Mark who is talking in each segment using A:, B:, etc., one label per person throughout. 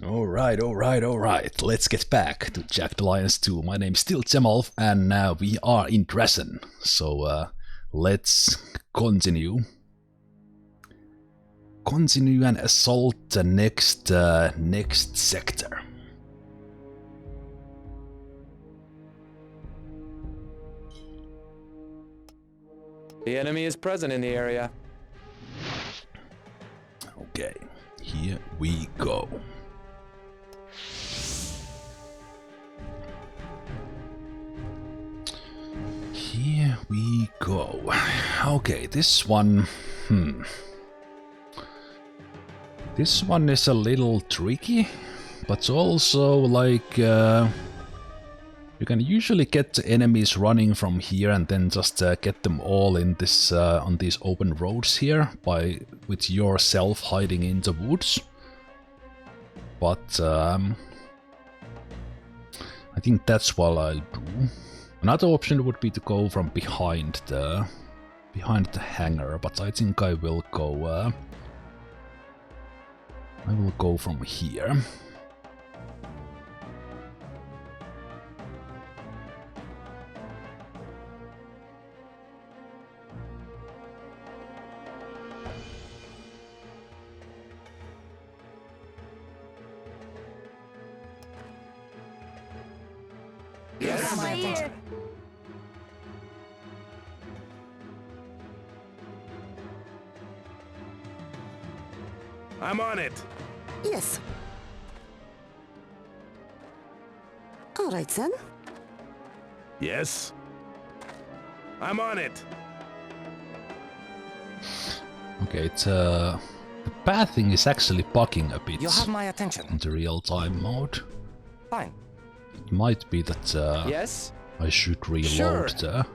A: Alright. Let's get back to Jagged Alliance 2. My name's still Zemalf, and now we are in Drassen. So, let's continue. Continue and assault the next sector.
B: The enemy is present in the area.
A: Okay, here we go. Here we go. Okay, this one... This one is a little tricky, but also like... you can usually get the enemies running from here and then just get them all in this on these open roads here with yourself hiding in the woods. But I think that's what I'll do. Another option would be to go from behind the hangar, but I think I will go from here.
C: Yes, my attention.
D: I'm on it.
C: Yes. All right, then.
D: Yes. I'm on it.
A: Okay, it's the pathing is actually bugging a bit.
E: You have my attention.
A: In the real-time mode.
E: Fine.
A: It might be that
B: Yes?
A: I should reload the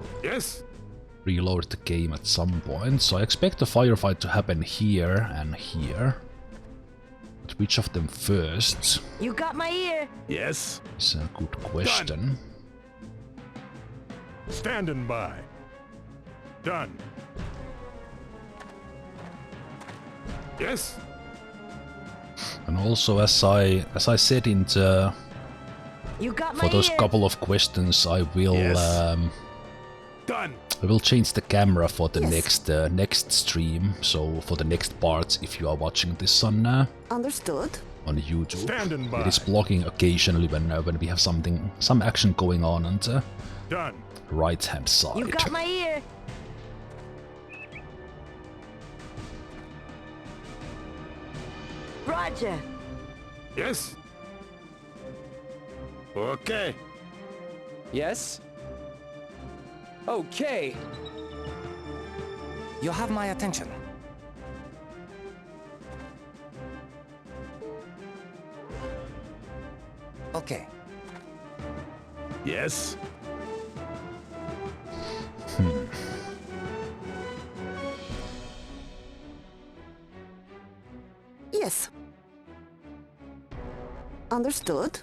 A: game at some point. So I expect the firefight to happen here and here. But which of them first?
C: You got my ear.
D: Yes.
A: Is a good question.
D: Done. Standing by. Done. Yes.
A: And also, as I said in the
C: You got my
A: for those
C: ear.
A: couple of questions, I will
D: Done.
A: I will change the camera for the
C: Yes.
A: next stream. So for the next part, if you are watching this on
C: Understood.
A: YouTube,
D: Standing by.
A: it is blocking occasionally when we have some action going on the
D: Done.
A: right hand side.
C: You got my ear. Roger.
D: Yes. Okay.
B: Yes? Okay.
E: You have my attention. Okay.
D: Yes.
C: Yes. Understood.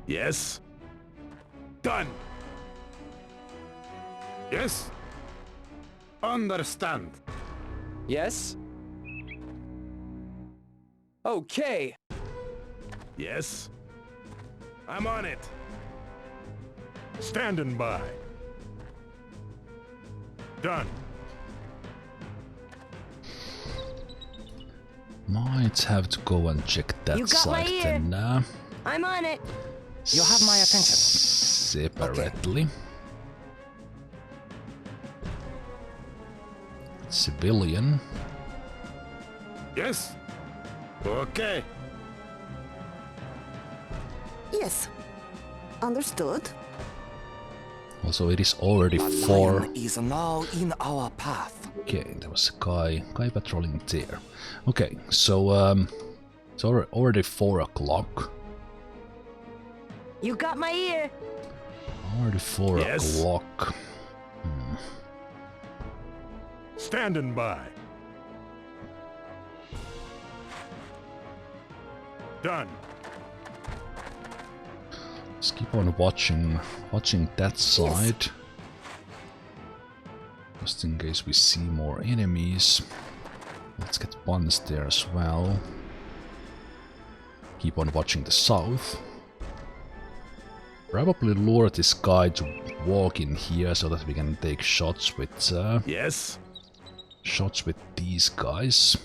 D: Yes. Done. Yes. Understand.
B: Yes? Okay.
D: Yes. I'm on it. Standing by. Done.
A: Might have to go and check that
C: You got my
A: side
C: ear.
A: then
C: I'm on it.
E: You have my attention.
A: Separately. Civilian.
D: Yes. Okay.
C: Yes. Understood.
A: Also, it is already
E: A
A: 4.
E: lion is now in our path.
A: Okay, there was a guy patrolling there. Okay, so it's already 4 o'clock.
C: You got my ear.
A: Already 4
D: Yes.
A: o'clock.
D: Standing by. Done.
A: Let's keep on watching that side. Just in case we see more enemies. Let's get buns there as well. keep on watching the south. Probably lure this guy to walk in here so that we can take shots with
D: Yes.
A: these guys.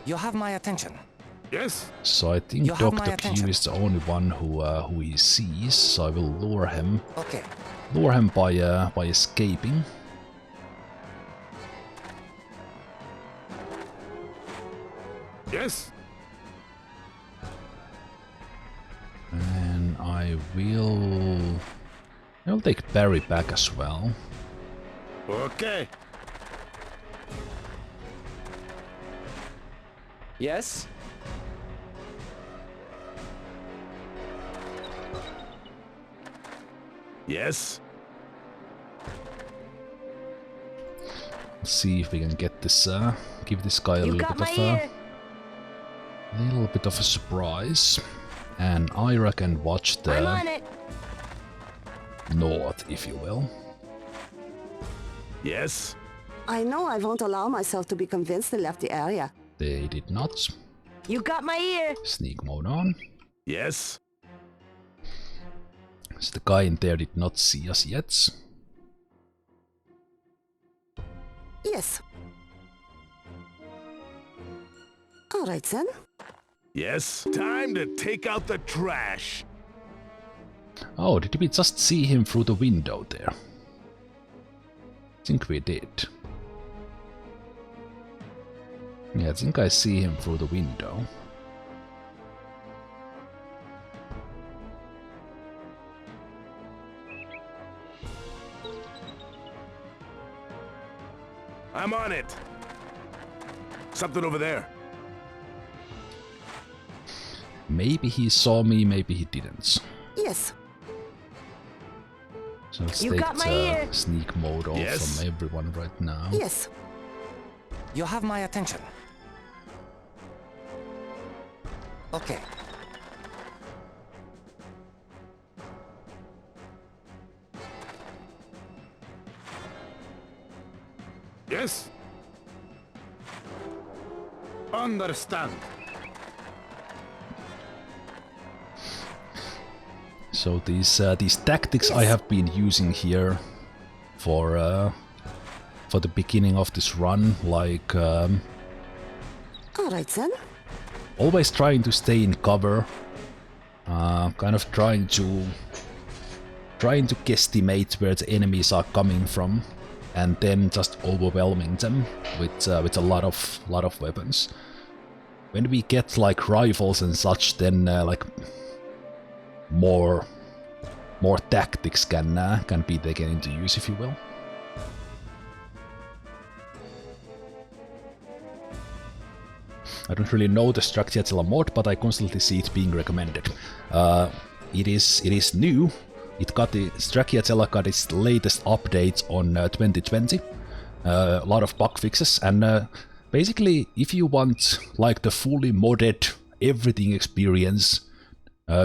E: You have my attention.
D: Yes.
A: So I think
E: You have my
A: Dr. Q
E: attention.
A: is the only one who he sees. So I will lure him
E: Okay.
A: by escaping.
D: Yes.
A: And I'll take Barry back as well.
D: Okay.
B: Yes?
D: Yes.
A: Let's see if we can get this, give this guy a
C: You
A: little
C: got
A: bit
C: my
A: of
C: ear.
A: a surprise. And Ira can watch
C: I'm
A: the
C: on it.
A: north, if you will.
D: Yes.
C: I know I won't allow myself to be convinced they left the area.
A: They did not.
C: You got my ear.
A: Sneak mode on.
D: Yes.
A: So the guy in there did not see us yet.
C: Yes. All right, then.
D: Yes. Time to take out the trash.
A: Oh, did we just see him through the window there? I think we did. Yeah, I think I see him through the window.
D: I'm on it. Something over there.
A: Maybe he saw me, maybe he didn't.
C: Yes.
A: So let's
C: You
A: take
C: got my
A: the
C: ear.
A: sneak mode off
D: Yes.
A: from everyone right now.
C: Yes.
E: You have my attention. Okay.
D: Yes. Understand.
A: So these tactics I have been using here for the beginning of this run, like
C: All right, then.
A: always trying to stay in cover, kind of trying to guesstimate where the enemies are coming from, and then just overwhelming them with a lot of weapons. When we get like rifles and such, then like more tactics can be taken into use, if you will. I don't really know the Stracciatella mod, but I constantly see it being recommended. It is new. Stracciatella got its latest update on 2020. A lot of bug fixes, and basically, if you want like the fully modded everything experience,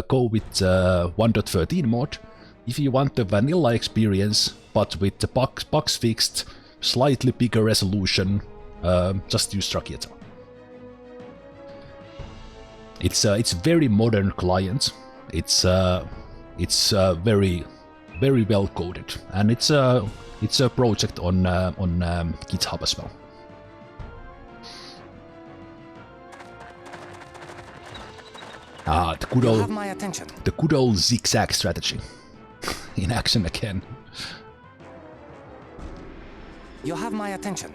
A: go with 1.13 mod. If you want the vanilla experience, but with the bugs fixed, slightly bigger resolution, just use Stracciatella. It's very modern client. It's very well coded, and it's a project on GitHub as well. The
E: You have my attention.
A: good old zigzag strategy in action again.
E: You have my attention.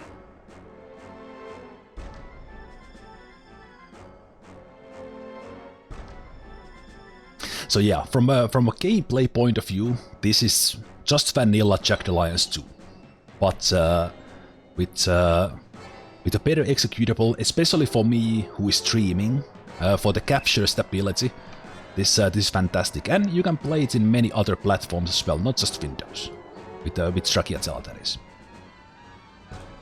A: So yeah, from a gameplay point of view, this is just vanilla Jagged Alliance 2, but with a better executable, especially for me who is streaming, for the capture stability. This is fantastic, and you can play it in many other platforms as well, not just Windows, with Stracciatella, that is.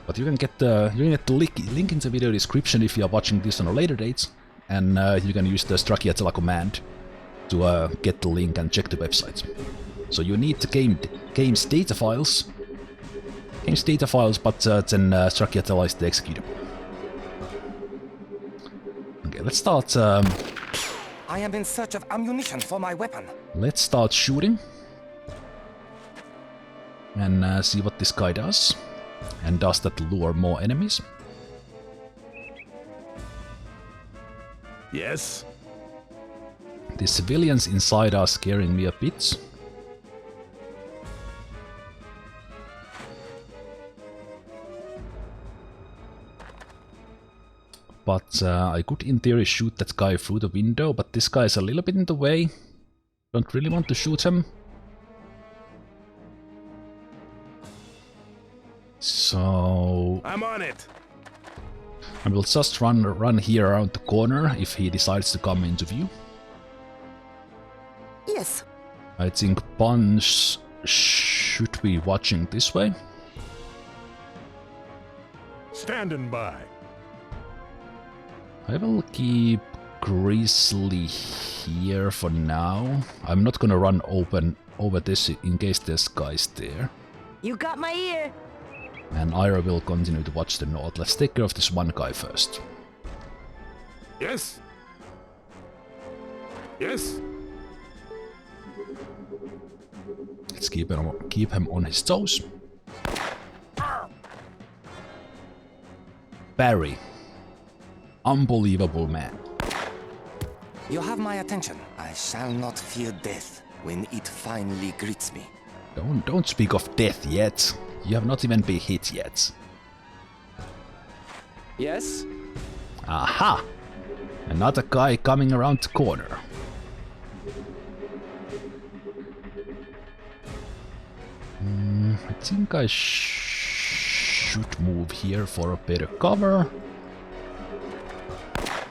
A: But you can get the link in the video description if you are watching this on a later date, and you can use the Stracciatella command to get the link and check the website. So you need the game's data files, but then Stracciatella is the executable. Okay, let's start.
E: I am in search of ammunition for my weapon.
A: Let's start shooting. And see what this guy does. And does that lure more enemies?
D: Yes.
A: The civilians inside are scaring me a bit. But I could in theory shoot that guy through the window, but this guy is a little bit in the way. Don't really want to shoot him. So
D: I'm on it.
A: I will just run here around the corner if he decides to come into view.
C: Yes.
A: I think Punch should be watching this way.
D: Standing by.
A: I will keep Grizzly here for now. I'm not gonna run over this in case there's guys there.
C: You got my ear.
A: And Ira will continue to watch the north. Let's take care of this one guy first.
D: Yes. Yes.
A: Let's keep him on his toes. Barry. Unbelievable man.
E: You have my attention. I shall not fear death when it finally greets me.
A: Don't speak of death yet. You have not even been hit yet.
B: Yes?
A: Aha! Another guy coming around the corner. I think I should move here for a better cover.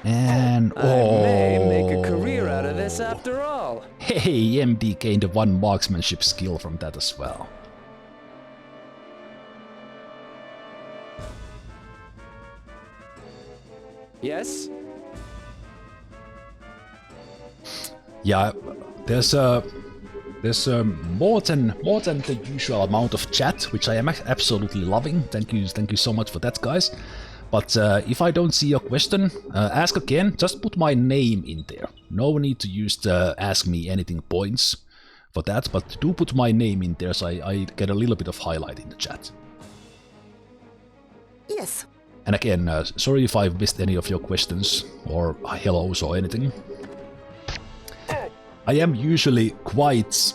A: And
B: I may make a career out of this after all.
A: Hey, MD gained a 1 marksmanship skill from that as well.
B: Yes?
A: Yeah, there's more than the usual amount of chat, which I am absolutely loving. Thank you so much for that, guys. But if I don't see your question, ask again. Just put my name in there. No need to use the ask me anything points for that, but do put my name in there so I get a little bit of highlight in the chat.
C: Yes.
A: And again, sorry if I've missed any of your questions or hellos or anything. I am usually quite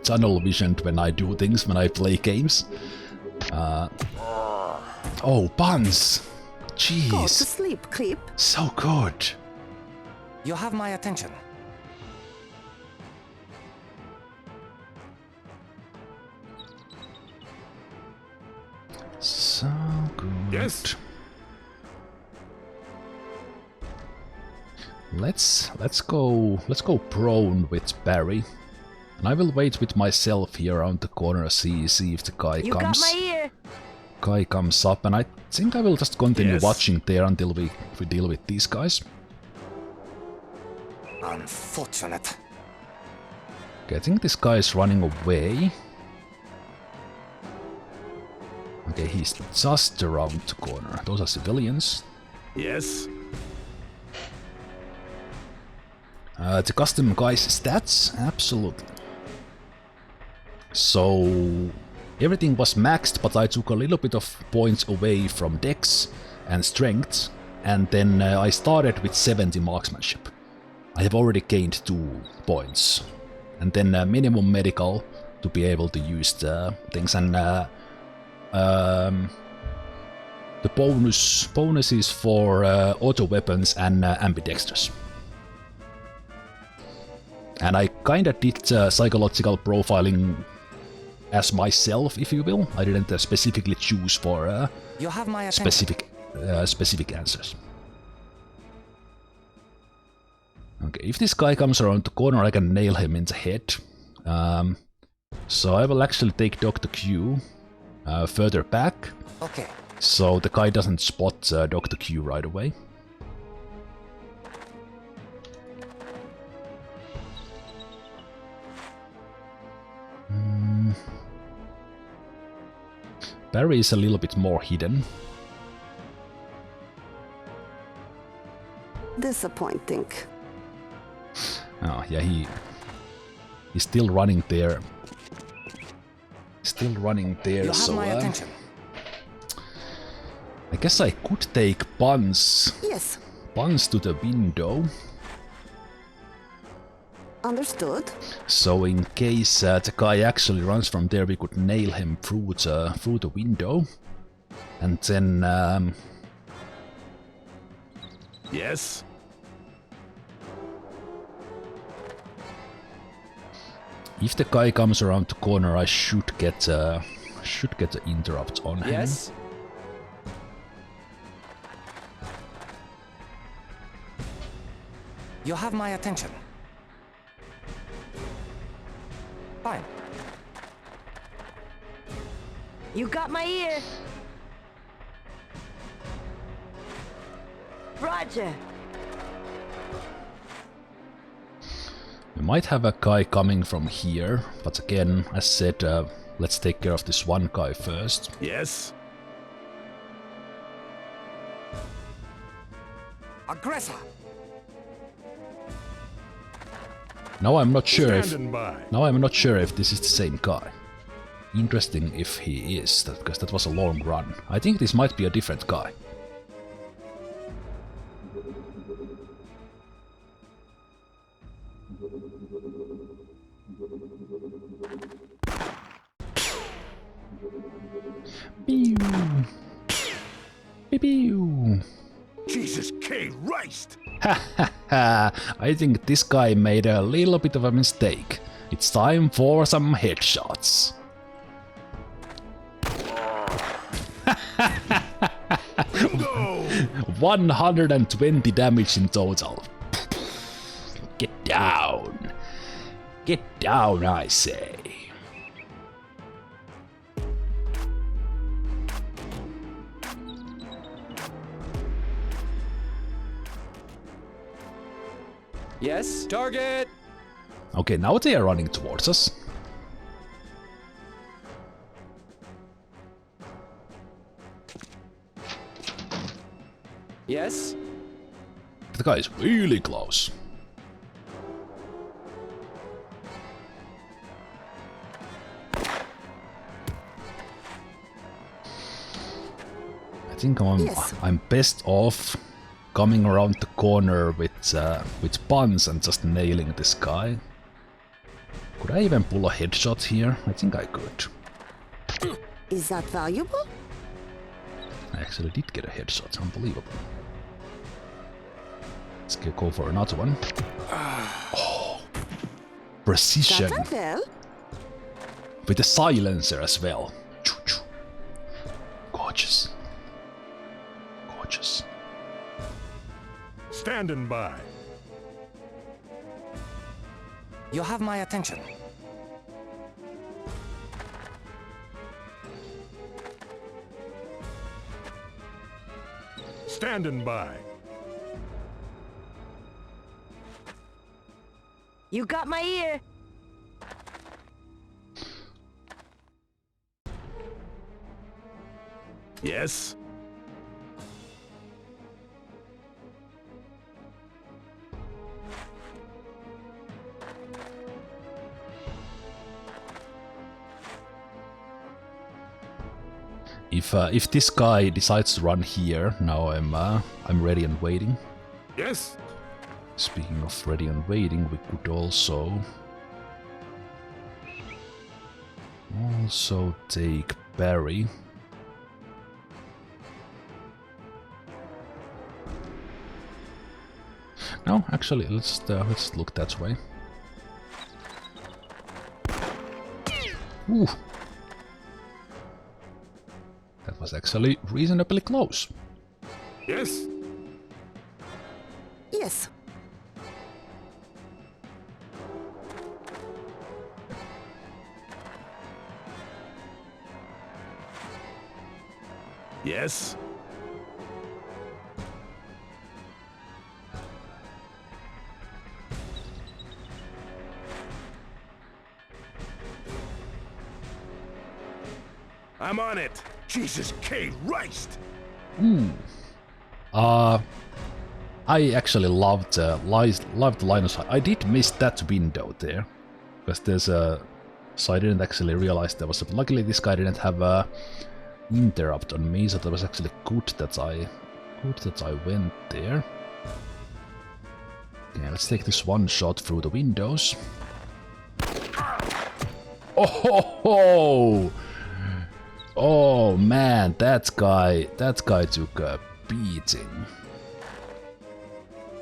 A: tunnel visioned when I do things, when I play games. Oh, Buns!
C: Go to
A: Jeez,
C: sleep, creep.
A: so good.
E: You have my attention.
A: So good.
D: Yes.
A: Let's go prone with Barry. And I will wait with myself here around the corner, see if the guy
C: You got my ear.
A: comes up, and I think I will just continue
D: Yes.
A: watching there until we deal with these guys.
E: Unfortunate.
A: Okay, I think this guy is running away. Okay, he's just around the corner. Those are civilians.
D: Yes.
A: The custom guy's stats? Absolutely. So everything was maxed, but I took a little bit of points away from dex and strength, and then I started with 70 marksmanship. I have already gained 2 points, and then minimum medical to be able to use the things, and the bonus is for auto weapons and ambidextrous. And I kinda did psychological profiling as myself, if you will. I didn't specifically choose for
E: You have my attention.
A: specific answers. Okay, if this guy comes around the corner, I can nail him in the head. So I will actually take Dr. Q further back,
E: Okay.
A: so the guy doesn't spot Dr. Q right away. Barry is a little bit more hidden.
C: Disappointing.
A: Oh, yeah, he's still running there. Still running there,
E: You have
A: so
E: my attention.
A: I guess I could take buns
C: Yes.
A: to the window.
C: Understood.
A: So in case the guy actually runs from there, we could nail him through the window, and then
D: Yes?
A: if the guy comes around the corner, I should get the interrupt on him.
B: Yes?
E: You have my attention. Fine.
F: You got my ear. Roger.
A: We might have a guy coming from here, but again, as said, let's take care of this one guy first.
D: Yes?
E: Aggressor!
A: Now I'm not sure if
D: Standing by.
A: this is the same guy. Interesting if he is, because that was a long run. I think this might be a different guy. Pew. Pew pew.
D: Jesus Christ!
A: I think this guy made a little bit of a mistake. It's time for some headshots.
D: Bingo!
A: 120 damage in total. Get down. Get down, I say.
B: Yes? Target!
A: Okay, now they are running towards us.
B: Yes?
A: The guy is really close. I think
C: Yes.
A: I'm best off coming around the corner with buns and just nailing this guy. Could I even pull a headshot here? I think I could.
C: Is that valuable?
A: I actually did get a headshot, unbelievable. Let's go for another one. Oh, precision.
C: That went well.
A: With a silencer as well. Choo-choo. Gorgeous. Gorgeous.
D: Standing by.
E: You have my attention.
D: Standing by.
F: You got my ear.
D: Yes?
A: If this guy decides to run here, now I'm ready and waiting.
D: Yes?
A: Speaking of ready and waiting, we could also take Barry. No, actually, let's look that way. Ooh. That was actually reasonably close.
D: Yes?
C: Yes.
D: Yes? I'm on it. Jesus Christ!
A: I actually loved Linus. I did miss that window there, because there's a. So I didn't actually realize there was a. Luckily, this guy didn't have a interrupt on me, so that was actually good that I went there. Okay, let's take this one shot through the windows. Oh ho ho! Oh man, that guy took a beating.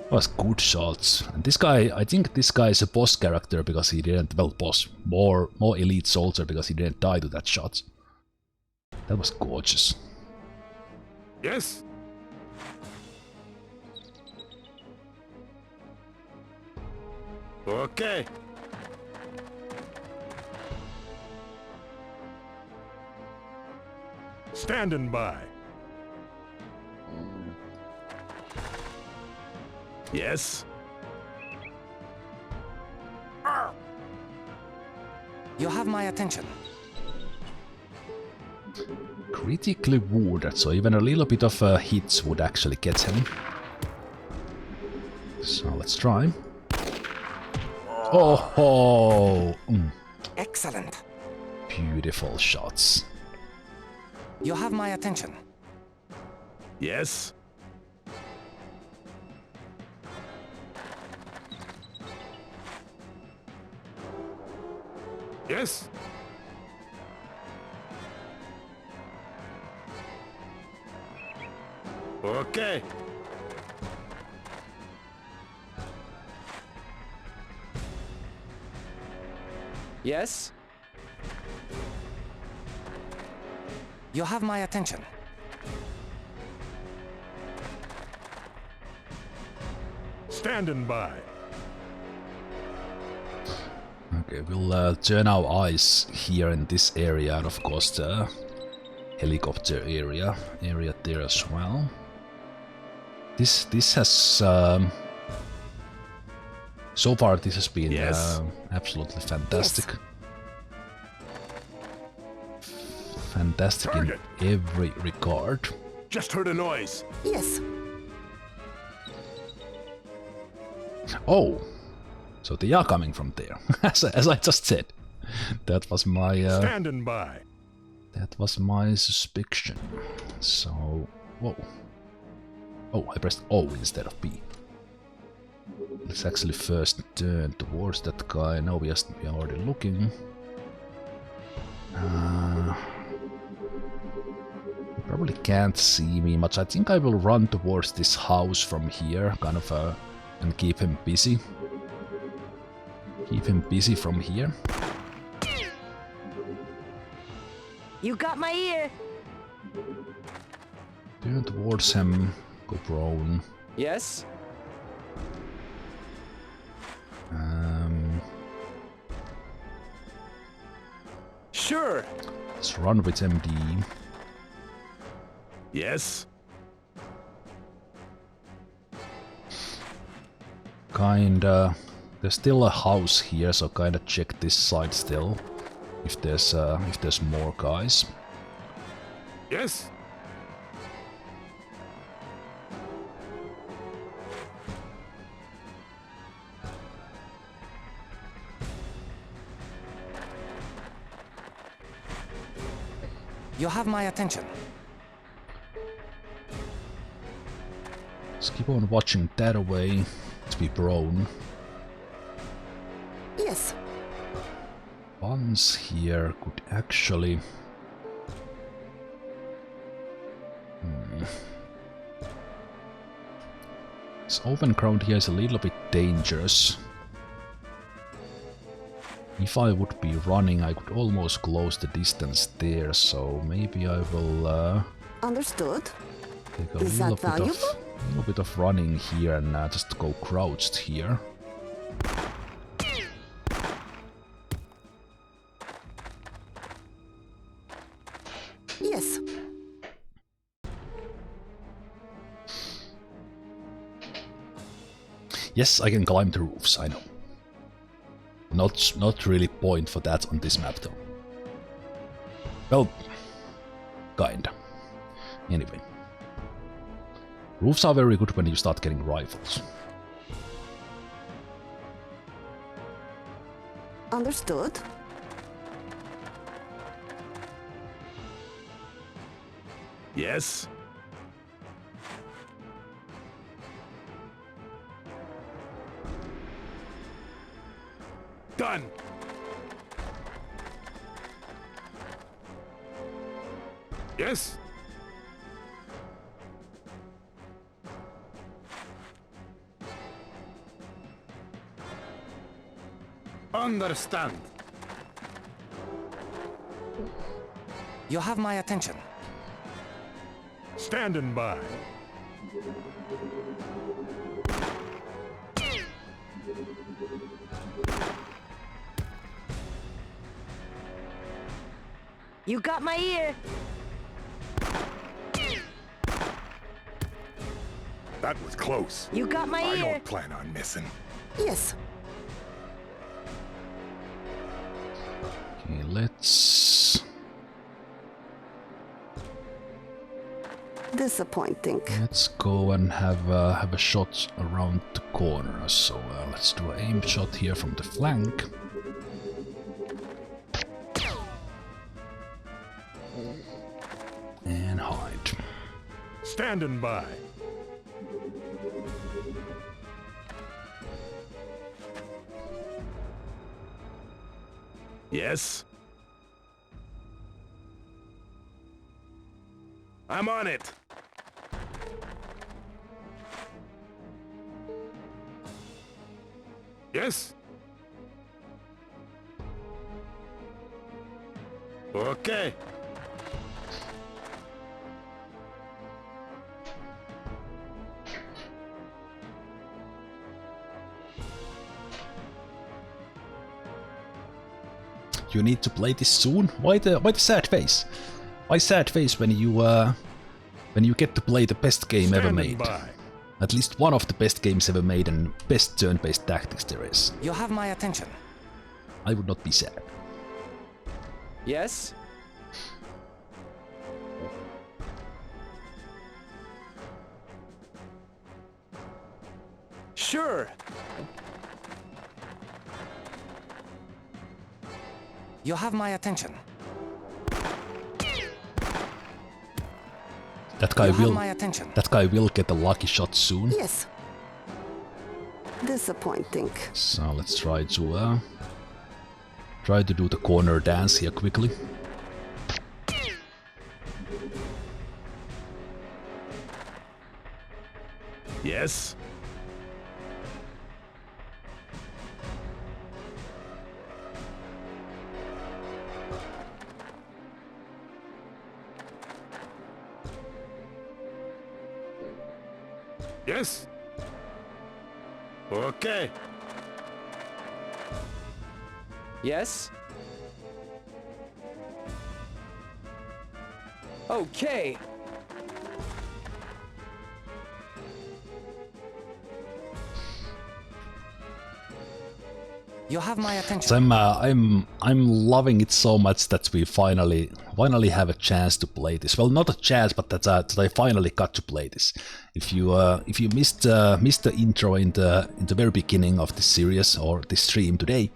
A: Was good shots. And this guy, I think this guy is a boss character because he didn't, well, boss, more elite soldier because he didn't die to that shot. That was gorgeous.
D: Yes? Okay. Standing by. Yes?
E: You have my attention.
A: Critically wounded, so even a little bit of hits would actually get him. So let's try. Oh ho!
E: Excellent.
A: Beautiful shots.
E: You have my attention.
D: Yes? Yes? Okay.
B: Yes?
E: You have my attention.
D: Standing by.
A: Okay, we'll turn our eyes here in this area, and of course the helicopter area there as well. This has so far this has been
D: Yes.
A: absolutely fantastic. Fantastic
D: Target.
A: in every regard.
D: Just heard a noise.
C: Yes.
A: Oh, so they are coming from there, as I just said. That was my
D: Standing by.
A: that was my suspicion. So, whoa. Oh, I pressed O instead of B. Let's actually first turn towards that guy. No, we are already looking. He probably can't see me much. I think I will run towards this house from here, kind of, and keep him busy. Keep him busy from here.
F: You got my ear.
A: Turn towards him. Go prone.
B: Yes? Sure.
A: Let's run with MD.
D: Yes?
A: Kinda. There's still a house here, so kinda check this side still. If there's more guys.
D: Yes?
E: You have my attention.
A: Let's keep on watching that away to be prone.
C: Yes.
A: Ones here could actually... This open ground here is a little bit dangerous. If I would be running, I could almost close the distance there, so maybe I will
C: Understood.
A: take a
C: Is that valuable?
A: little bit of running here and just go crouched here.
C: Yes.
A: Yes, I can climb the roofs, I know. Not really point for that on this map though. Well, kinda. Anyway. Roofs are very good when you start getting rifles.
C: Understood.
D: Yes. Done. Yes. Understand.
E: You have my attention.
D: Standing by.
F: You got my ear.
D: That was close.
F: You got my
D: I
F: ear.
D: don't plan on missing.
C: Yes.
A: Okay, let's
C: Disappointing.
A: go and have a shot around the corner. So let's do an aim shot here from the flank. And hide.
D: Standing by. Yes. I'm on it. Yes. Okay.
A: You need to play this soon? Why the sad face? Why sad face when you get to play the best game ever
D: Standing
A: made?
D: by.
A: At least one of the best games ever made and best turn-based tactics there is.
E: You have my attention.
A: I would not be sad.
B: Yes? Sure.
E: You have my attention.
A: That guy
E: You have
A: will
E: my attention.
A: get a lucky shot soon.
C: Yes. Disappointing.
A: So let's try to do the corner dance here quickly.
D: Yes. Yes. Okay.
B: Yes? Okay.
E: You have my attention.
A: So I'm loving it so much that we finally have a chance to play this. Well, not a chance, but that I finally got to play this. If you missed the intro in the very beginning of this series or this stream today,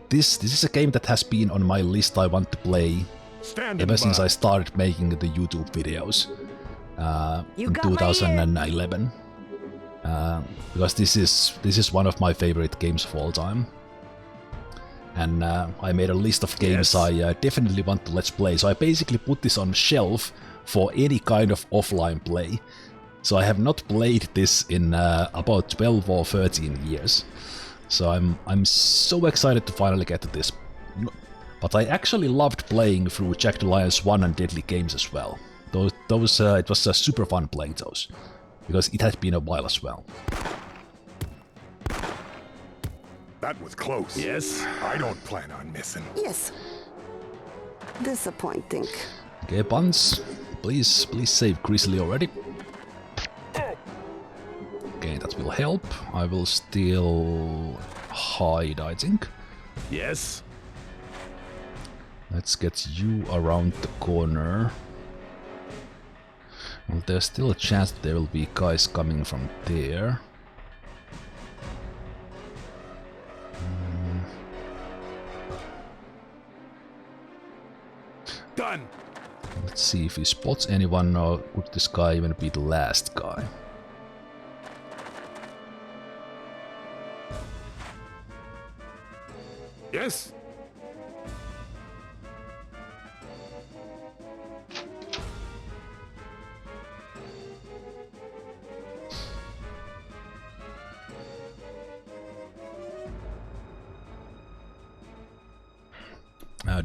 A: this is a game that has been on my list. I want to play
D: Standing
A: ever since
D: by.
A: I started making the YouTube videos
F: You
A: in
F: got my ear.
A: 2011. Because this is one of my favorite games of all time, and I made a list of games
D: Yes.
A: I definitely want to let's play. So I basically put this on shelf for any kind of offline play. So I have not played this in about 12 or 13 years. So I'm so excited to finally get to this. But I actually loved playing through Jagged Alliance 1 and Deadly Games as well. Those it was super fun playing those, because it has been a while as well.
D: That was close. Yes. I don't plan on missing.
C: Yes. Disappointing.
A: Okay, Buns, please save Grizzly already. Okay, that will help. I will still hide, I think.
D: Yes.
A: Let's get you around the corner. Well, there's still a chance that there will be guys coming from there.
D: Done.
A: Let's see if he spots anyone, or could this guy even be the last guy?
D: Yes.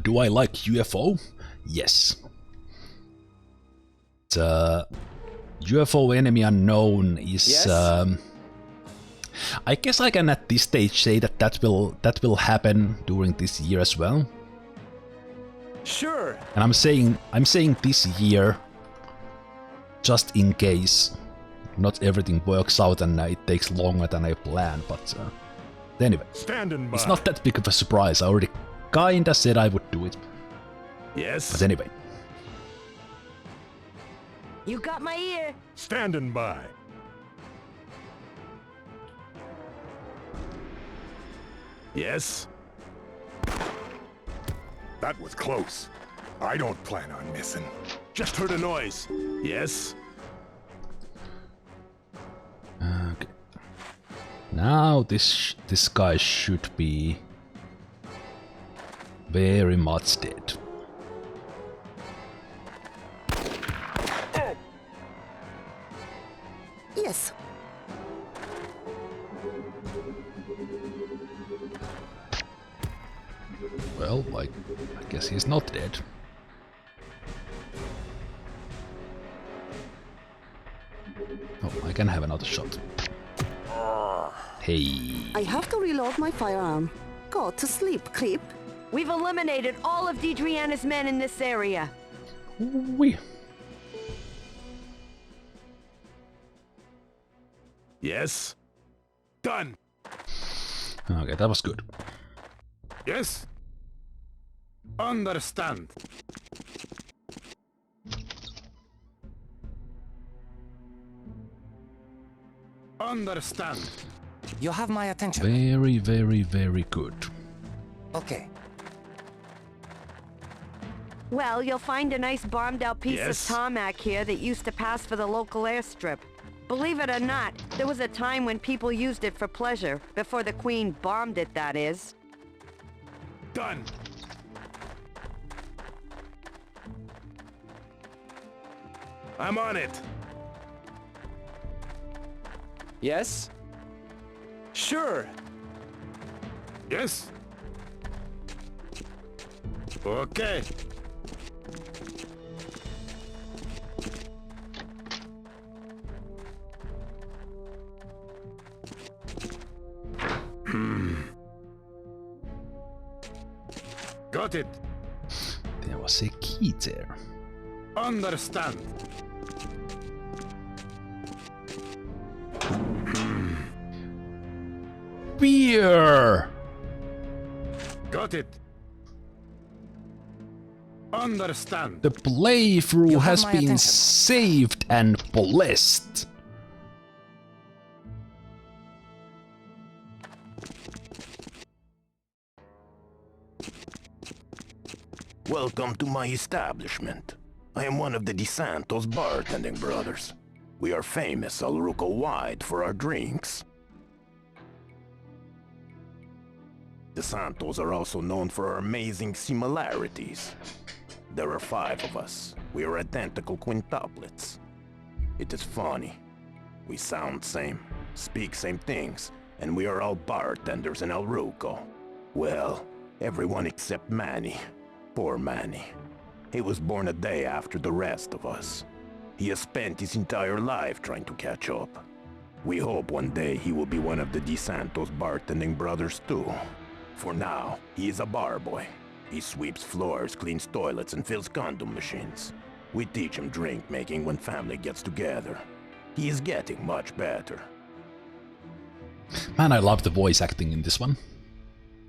A: Do I like UFO? Yes. The UFO enemy unknown is.
B: Yes?
A: I guess I can at this stage say that that will happen during this year as well.
B: Sure.
A: And I'm saying this year, just in case not everything works out and it takes longer than I planned. But anyway,
D: Standing by.
A: it's not that big of a surprise. I already kinda said I would do it.
D: Yes.
A: But anyway.
F: You got my ear.
D: Standing by. Yes. That was close. I don't plan on missing. Just heard a noise. Yes.
A: Okay. Now this guy should be very much dead.
C: Yes.
A: Well, I guess he's not dead. Oh, I can have another shot. Hey.
C: I have to reload my firearm. Go to sleep, creep.
F: We've eliminated all of Deidreana's men in this area.
A: Wee.
D: Yes. Done.
A: Okay, that was good.
D: Yes. Understand. Understand.
E: You have my attention.
A: Very, very, very good.
E: Okay.
F: Well, you'll find a nice bombed-out piece
D: Yes?
F: of tarmac here that used to pass for the local airstrip. Believe it or not, there was a time when people used it for pleasure, before the Queen bombed it, that is.
D: Done. I'm on it.
B: Yes? Sure.
D: Yes. Okay. Got it.
A: There was a key there.
D: Understand.
A: Beer!
D: Got it. Understand.
A: The playthrough
E: You have
A: has
E: my
A: been
E: attention.
A: saved and blessed.
G: Welcome to my establishment. I am one of the DeSantos bartending brothers. We are famous Alruco-wide for our drinks. DeSantos are also known for our amazing similarities. There are 5 of us. We are identical quintuplets. It is funny. We sound same, speak same things, and we are all bartenders in Alruco. Well, everyone except Manny. Poor Manny. He was born a day after the rest of us. He has spent his entire life trying to catch up. We hope one day he will be one of the DeSantos bartending brothers too. For now, he is a bar boy. He sweeps floors, cleans toilets, and fills condom machines. We teach him drink making when family gets together. He is getting much better.
A: Man, I love the voice acting in this one.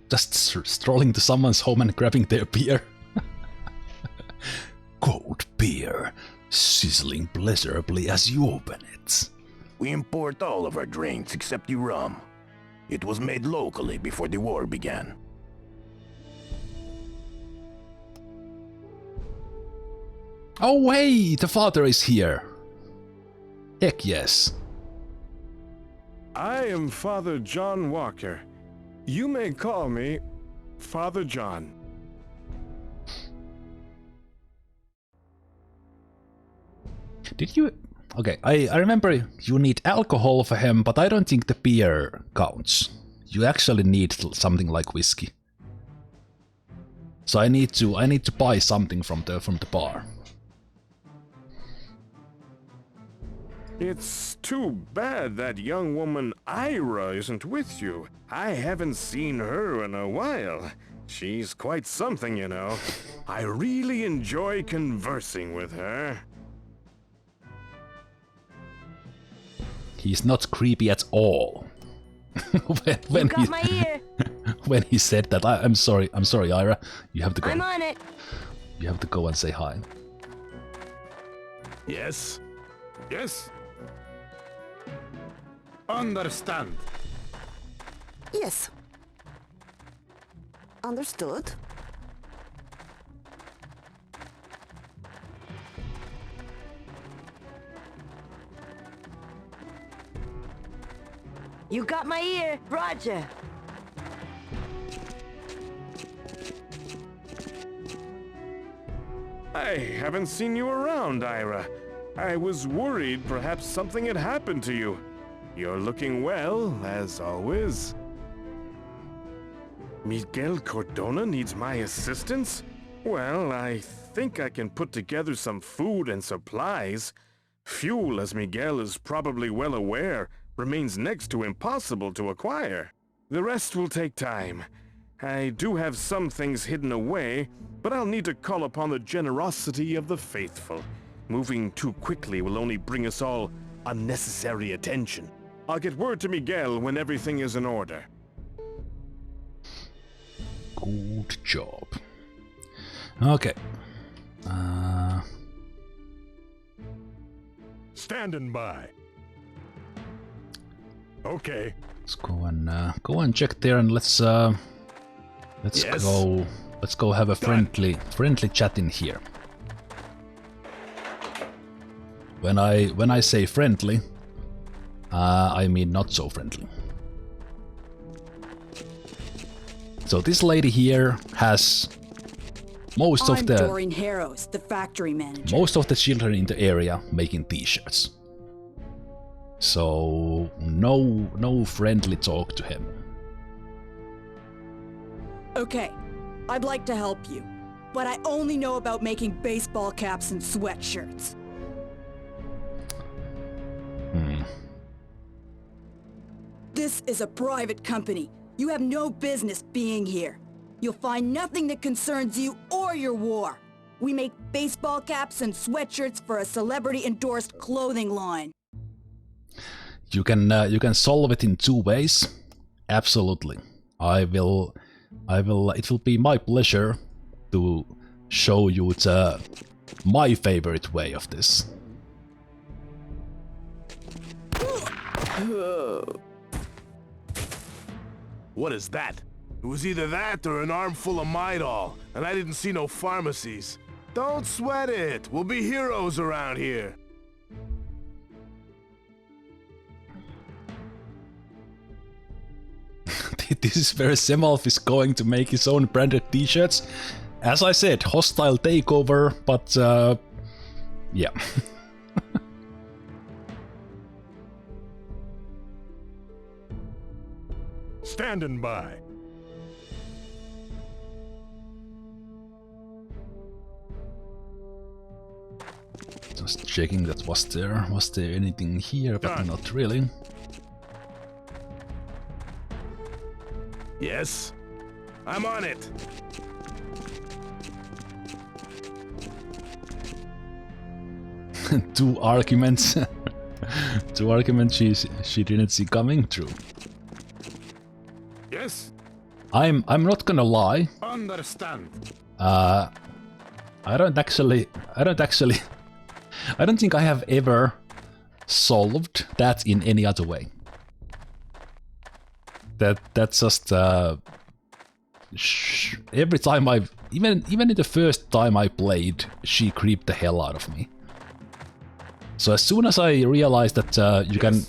A: Just strolling to someone's home and grabbing their beer. Cold beer. sizzling pleasurably as you open it.
G: We import all of our drinks except the rum. It was made locally before the war began.
A: Oh hey, the father is here. Heck yes.
D: I am Father John Walker. You may call me Father John.
A: Did you... Okay, I remember you need alcohol for him, but I don't think the beer counts. You actually need something like whiskey. So I need to buy something from the bar.
D: It's too bad that young woman Ira isn't with you. I haven't seen her in a while. She's quite something, you know. I really enjoy conversing with her.
A: He's not creepy at all. when
F: You got my ear.
A: when he said that, I'm sorry, Ira. You have to go.
F: I'm on it.
A: You have to go and say hi.
D: Yes? Yes? Understand.
C: Yes. Understood.
F: You got my ear. Roger.
D: I haven't seen you around, Ira. I was worried perhaps something had happened to you. You're looking well, as always. Miguel Cordona needs my assistance? Well, I think I can put together some food and supplies. Fuel, as Miguel is probably well aware, remains next to impossible to acquire. The rest will take time. I do have some things hidden away, but I'll need to call upon the generosity of the faithful. Moving too quickly will only bring us all unnecessary attention. I'll get word to Miguel when everything is in order.
A: Good job. Okay.
D: Standing by. Okay.
A: Let's go and check there, and let's
D: Yes.
A: go have a friendly chat in here. When I say friendly, I mean not so friendly. So this lady here has most of the
H: Doreen Harrows, the factory manager.
A: most of the children in the area making t-shirts. So no friendly talk to him.
H: Okay, I'd like to help you, but I only know about making baseball caps and sweatshirts. This is a private company. You have no business being here. You'll find nothing that concerns you or your war. We make baseball caps and sweatshirts for a celebrity-endorsed clothing line.
A: You can solve it in two ways. Absolutely. It will be my pleasure to show you my favorite way of this.
D: What is that? It was either that or an armful of Midol, and I didn't see no pharmacies. Don't sweat it. We'll be heroes around here.
A: This is where Zemalf is going to make his own branded t-shirts. As I said, hostile takeover, but yeah.
D: Standing by.
A: Just checking that was there anything here, but
D: Done.
A: not really.
D: Yes, I'm on it.
A: Two arguments. Two arguments she didn't see coming through.
D: Yes,
A: I'm not gonna lie.
D: understand.
A: I don't actually I don't think I have ever solved that in any other way. That's just every time even in the first time I played, she creeped the hell out of me. So as soon as I realized that you can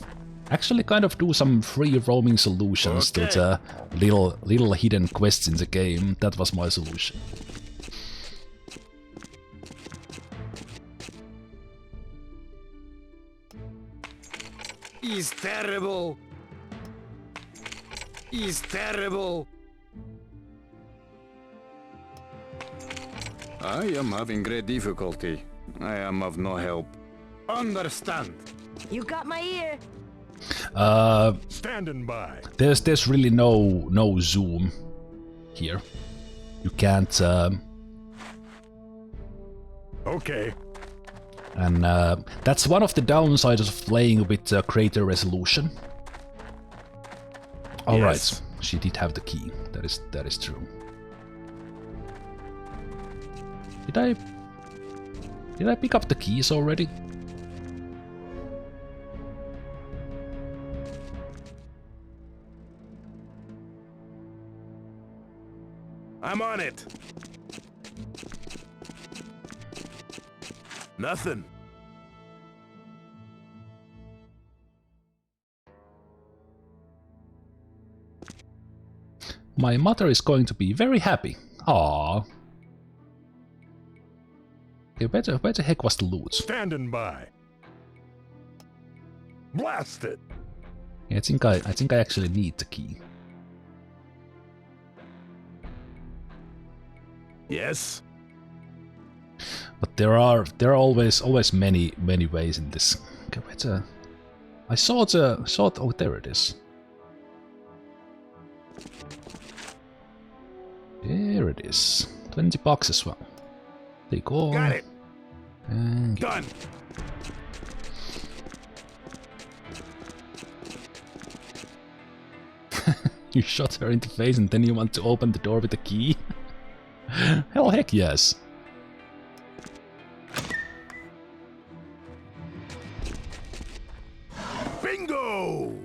A: actually kind of do some free roaming solutions to the little hidden quests in the game, that was my solution.
B: He's terrible. He's terrible. I am having great difficulty. I am of no help. Understand.
F: You got my ear.
D: Standing by.
A: There's really no zoom here. You can't.
D: Okay.
A: And that's one of the downsides of playing with greater resolution. All right, she did have the key. That is true. Did I pick up the keys already?
D: I'm on it. Nothing.
A: My mother is going to be very happy. Aww. Okay, where the heck was the loot?
D: Standing by. Blast it.
A: Yeah, I think I actually need the key.
D: Yes.
A: But there are always many ways in this. Okay, where's the? I saw the. Oh, there it is. There it is. $20 as well. Take all.
D: Got it.
A: And
D: Done.
A: you shot her in the face and then you want to open the door with the key? Hell heck yes.
D: Bingo!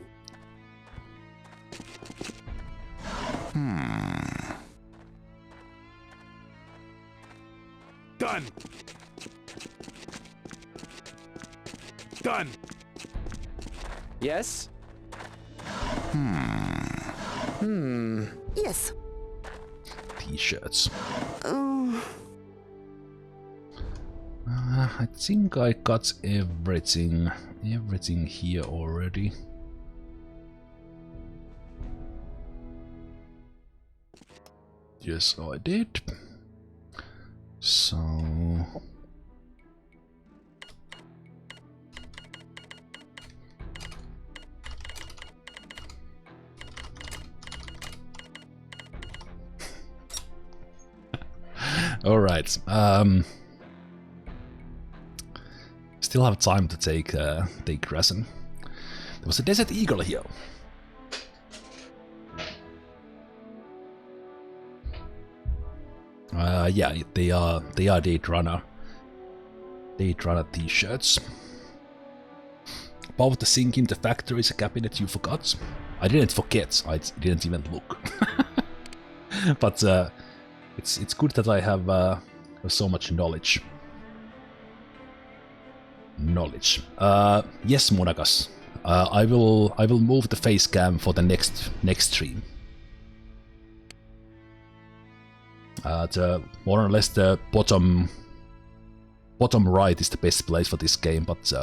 D: Done. Done.
B: Yes?
C: Yes.
A: T-shirts. I think I got everything here already. Yes, I did. So all right. Still have time to take Drassen. There was a desert eagle here. Yeah, they are Date Runner t-shirts. About to sink in the factory is a cabinet you forgot. I didn't forget. I didn't even look. But it's good that I have so much knowledge. Yes, Monagas. I will move the face cam for the next stream. The more or less the bottom right is the best place for this game, but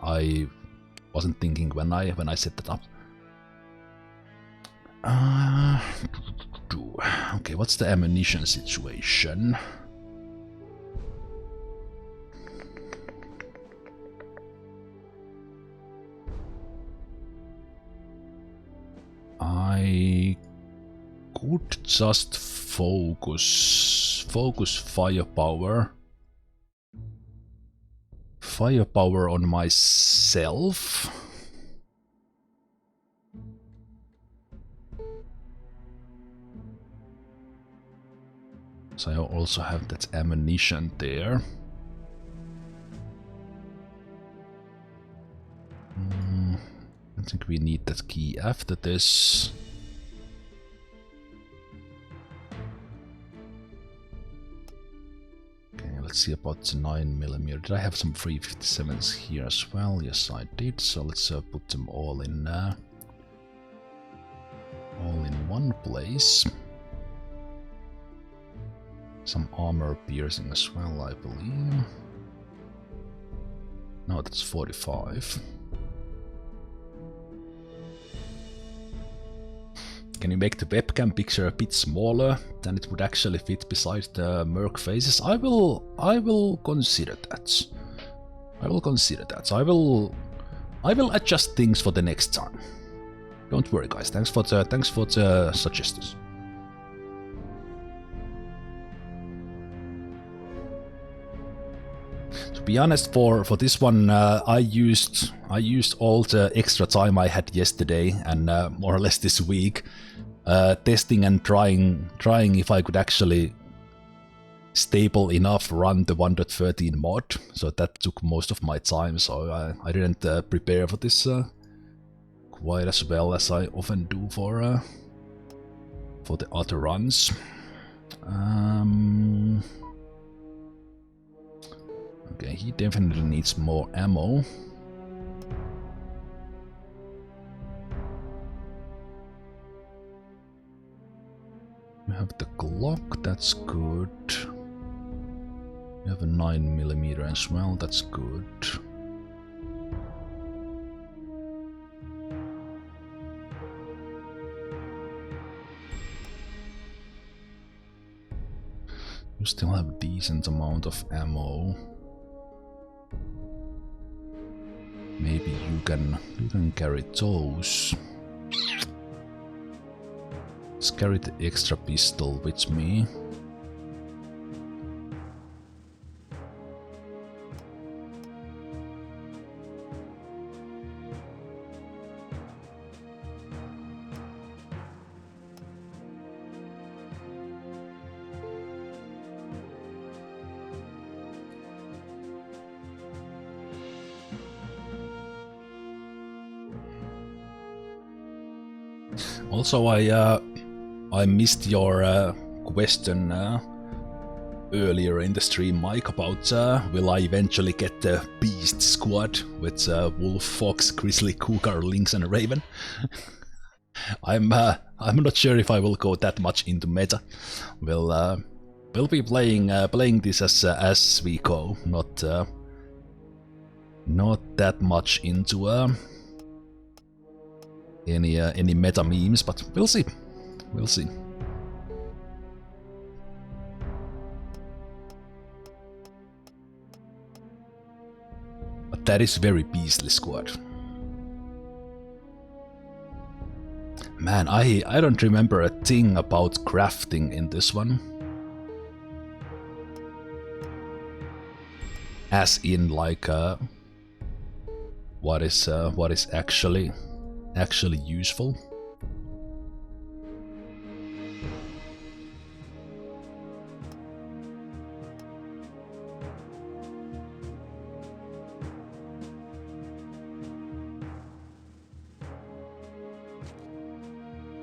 A: I wasn't thinking when I set that up. Okay, what's the ammunition situation? I could just focus firepower on myself. So I also have that ammunition there. think we need that key after this. Okay, let's see about the 9mm. Did I have some 357s here as well? Yes, I did. So let's put them all in one place. Some armor piercing as well, I believe. No, that's 45. Can you make the webcam picture a bit smaller? Then it would actually fit beside the merc faces. I will consider that. I will consider that. I will adjust things for the next time. Don't worry, guys. Thanks for the suggestions. To be honest, for this one, I used all the extra time I had yesterday and more or less this week, testing and trying if I could actually stable enough run the 1.13 mod. So that took most of my time. So I didn't prepare for this quite as well as I often do for the other runs. Okay, he definitely needs more ammo. We have the Glock, that's good. We have a 9mm as well, that's good. You still have decent amount of ammo. Maybe you can carry those. Let's carry the extra pistol with me. Also, I missed your question earlier in the stream, Mike, about will I eventually get the Beast Squad with Wolf, Fox, Grizzly, Cougar, Lynx, and Raven. I'm not sure if I will go that much into meta. We'll be playing this as we go, not that much into any meta memes, but we'll see. We'll see. But that is very beastly squad. Man, I don't remember a thing about crafting in this one. As in, like, what is actually useful.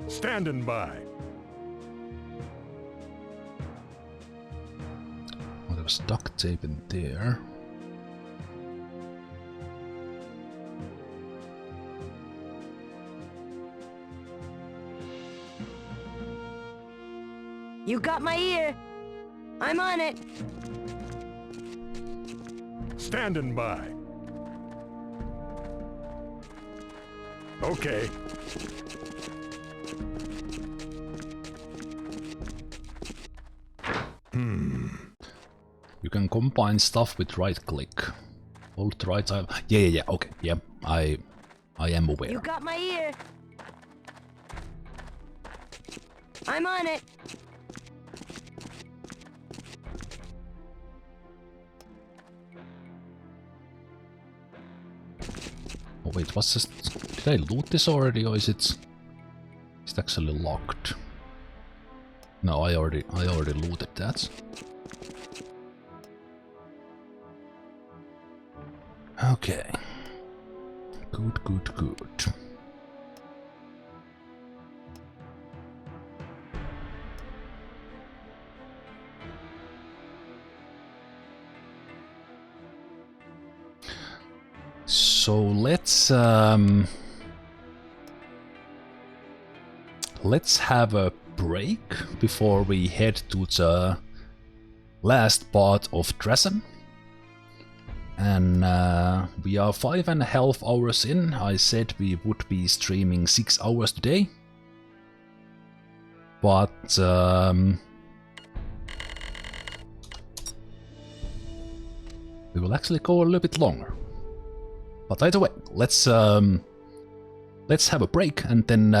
I: Standing by.
A: Oh, there was duct tape in there.
F: You got my ear. I'm on it.
I: Standing by. Okay.
A: You can combine stuff with right click. Hold right time. Yeah, okay, yeah, I am aware.
F: You got my ear. I'm on it.
A: Oh wait, what's this? Did I loot this already, or is it actually locked? No, I already looted that. Okay. Good. So let's have a break before we head to the last part of Drassen. And we are 5.5 hours in. I said we would be streaming 6 hours today. But we will actually go a little bit longer. But either way, let's have a break and then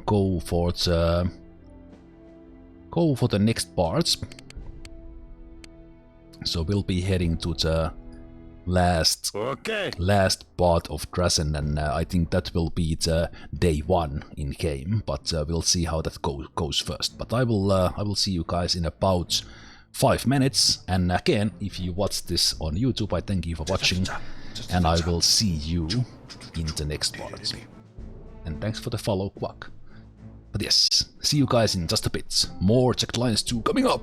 A: go for the next parts. So we'll be heading to the last part of Drassen, and I think that will be the day 1 in game. But we'll see how that goes first. But I will see you guys in about 5 minutes. And again, if you watch this on YouTube, I thank you for watching, and I will see you in the next part. And thanks for the follow, Quack. But yes, see you guys in just a bit. More Jagged Alliance 2 coming up!